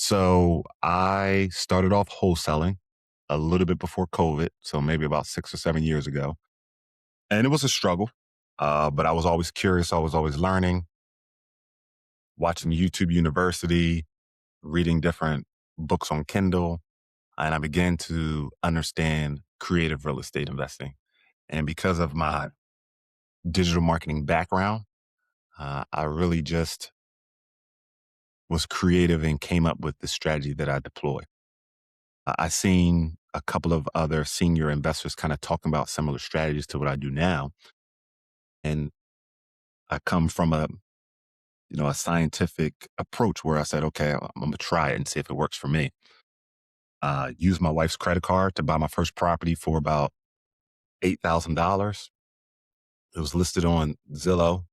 So I started off wholesaling a little bit before COVID, so maybe about 6 or 7 years ago. And it was a struggle, but I was always curious. I was always learning, watching YouTube University, reading different books on Kindle, and I began to understand creative real estate investing. And because of my digital marketing background, I really just was creative and came up with the strategy that I deploy. I seen a couple of other senior investors kind of talking about similar strategies to what I do now. And I come from a scientific approach where I said, okay, I'm going to try it and see if it works for me. Use my wife's credit card to buy my first property for about $8,000. It was listed on Zillow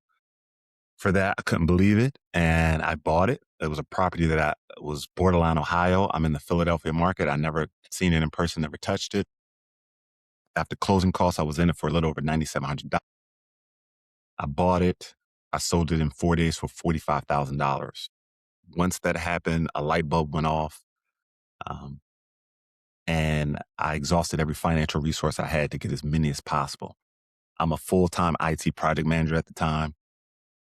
for that. I couldn't believe it. And I bought it. It was a property that I was borderline Ohio. I'm in the Philadelphia market. I never seen it in person, never touched it. After closing costs, I was in it for a little over $9,700. I bought it. I sold it in 4 days for $45,000. Once that happened, a light bulb went off, um, and I exhausted every financial resource I had to get as many as possible. I'm a full-time IT project manager at the time,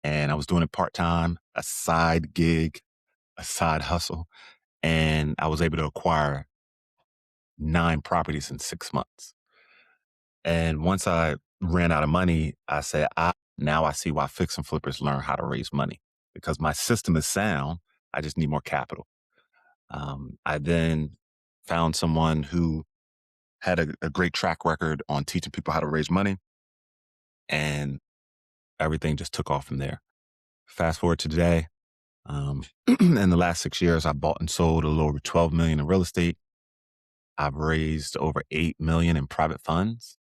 and I was doing it part-time, a side gig, a side hustle, and I was able to acquire 9 properties in 6 months. And once I ran out of money, I said, now I see why fix and flippers learn how to raise money because my system is sound. I just need more capital. I then found someone who had a great track record on teaching people how to raise money, and everything just took off from there. Fast forward to today. In the last 6 years, I bought and sold a little over 12 million in real estate. I've raised over 8 million in private funds,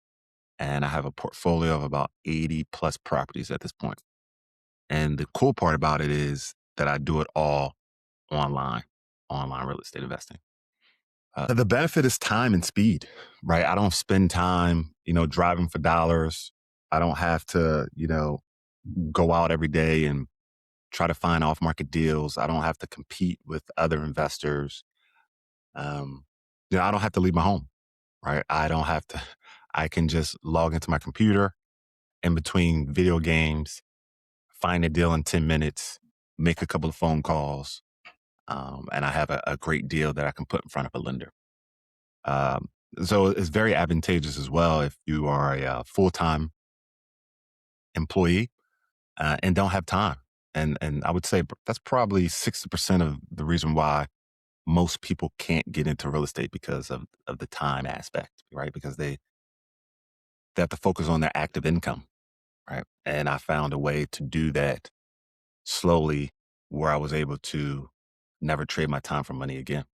and I have a portfolio of about 80 plus properties at this point. And the cool part about it is that I do it all online, online real estate investing. The benefit is time and speed, right? I don't spend time, driving for dollars. I don't have to, go out every day and try to find off market deals. I don't have to compete with other investors. Um, I don't have to leave my home, right? I don't have to, I can just log into my computer in between video games, find a deal in 10 minutes, make a couple of phone calls, and I have a great deal that I can put in front of a lender. Um, so it's very advantageous as well if you are a full-time employee and don't have time. And I would say that's probably 60% of the reason why most people can't get into real estate because of the time aspect, right? Because they have to focus on their active income, right? And I found a way to do that slowly where I was able to never trade my time for money again.